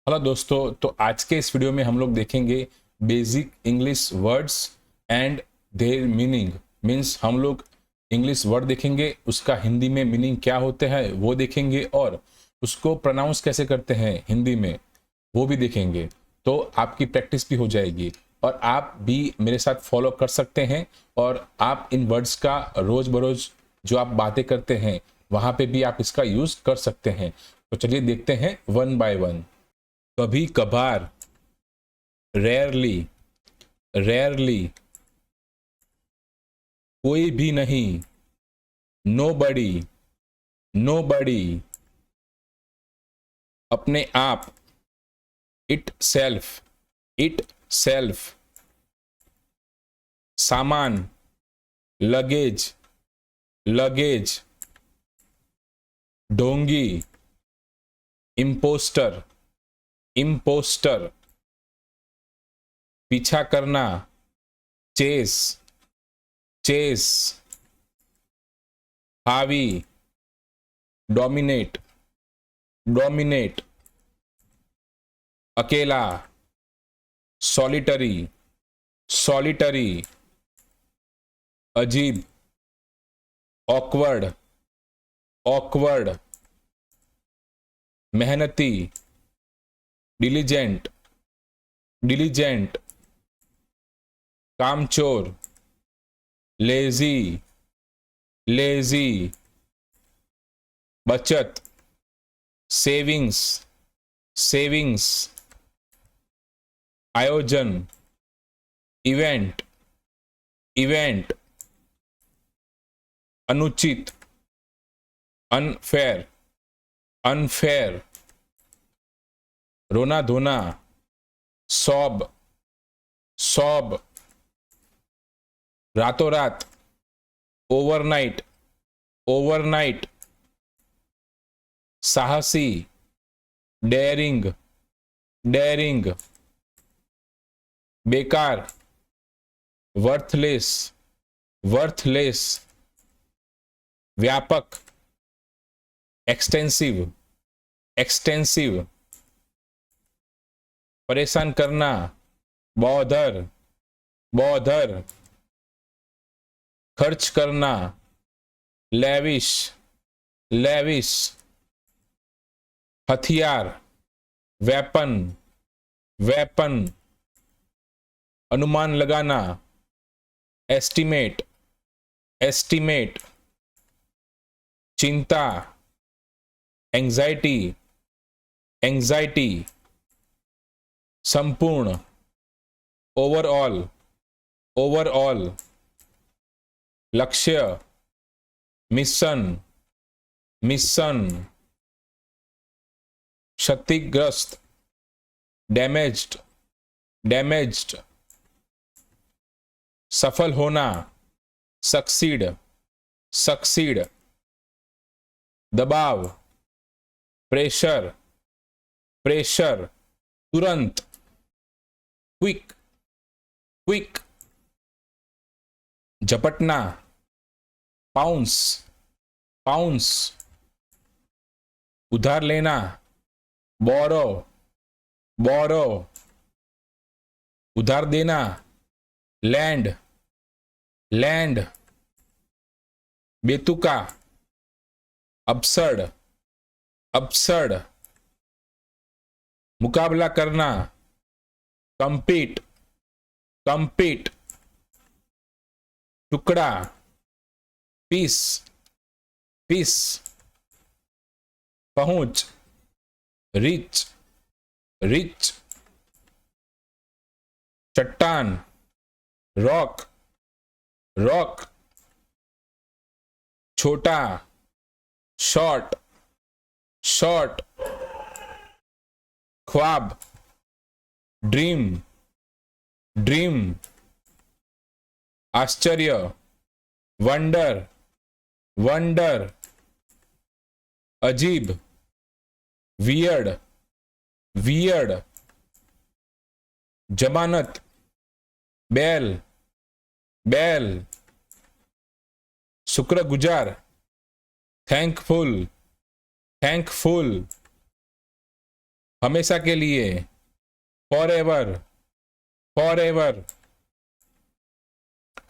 Hello दोस्तों, तो आज के इस वीडियो में हम लोग देखेंगे basic English words and there meaning. Means हम लोग इंग्लिश वर्ड देखेंगे, उसका हिंदी में मीनिंग क्या होते हैं वो देखेंगे, और उसको प्रोनाउंस कैसे करते हैं हिंदी में वो भी देखेंगे। तो आपकी प्रैक्टिस भी हो जाएगी और आप भी मेरे साथ फॉलो कर सकते हैं, और आप इन वर्ड्स का रोज बरोज जो आप बातें करते हैं वहाँ पे भी आप इसका यूज कर सकते हैं। तो चलिए देखते हैं वन बाय वन। कभी कभार, रेयरली, रेयरली, कोई भी नहीं, नो बडी, नो बडी, अपने आप, इट सेल्फ, इट सेल्फ, सामान, लगेज, लगेज, ढोंगी, इम्पोस्टर, इम्पोस्टर, पीछा करना, चेस, चेस, हावी, डोमिनेट, डोमिनेट, अकेला, सॉलिटरी, सॉलिटरी, अजीब, ऑकवर्ड, ऑकवर्ड, मेहनती, डिलीजेंट, डिलीजेंट, कामचोर, लेजी, लेजी, बचत, सेविंग्स, सेविंग्स, आयोजन, इवेंट, इवेंट, अनुचित, अनफेयर, अनफेयर, रोना धोना, सौब, सौब, रातों रात, ओवरनाइट, ओवरनाइट, साहसी, डेयरिंग, डेयरिंग, बेकार, वर्थलेस, वर्थलेस, व्यापक, एक्सटेंसिव, एक्सटेंसिव, परेशान करना, बॉदर, बॉदर, खर्च करना, लेविश, लेविश, हथियार, वेपन, वेपन, अनुमान लगाना, एस्टिमेट, एस्टिमेट, चिंता, एंजाइटी, एंजाइटी, संपूर्ण, ओवरऑल, ओवरऑल, लक्ष्य, मिशन, मिशन, क्षतिग्रस्त, डैमेज्ड, डैमेज्ड, सफल होना, सक्सीड, सक्सीड, दबाव, प्रेशर, प्रेशर, तुरंत, क्विक, क्विक, झपटना, पाउंस, पाउंस, उधार लेना, बोरो, बोरो, उधार देना, लैंड, लैंड, बेतुका, अपसर्ड, अपसर्ड, मुकाबला करना, कंपीट, कंपीट, टुकड़ा, पीस, पीस, पहुंच, रिच, रिच, चट्टान, रॉक, रॉक, छोटा, शॉर्ट, शॉर्ट, ख्वाब, ड्रीम, ड्रीम, आश्चर्य, वंडर, वंडर, अजीब, वियर्ड, वियर्ड, जमानत, बैल, बैल, शुक्रगुजार, थैंकफुल, थैंकफुल, हमेशा के लिए, फॉर एवर, फॉर एवर।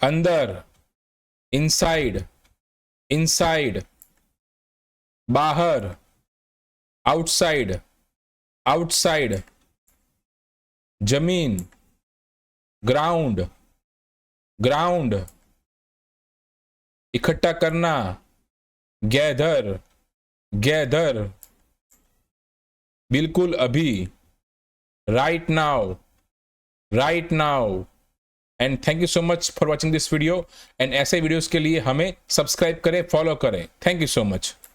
अंदर, इनसाइड, इनसाइड। बाहर, आउटसाइड, आउटसाइड। जमीन, ग्राउंड, ग्राउंड। इकट्ठा करना, गैदर, गैदर। बिल्कुल अभी, right now, right now. And thank you so much for watching this video. And ऐसे वीडियोस के लिए हमें सब्सक्राइब करें, फॉलो करें। Thank you so much.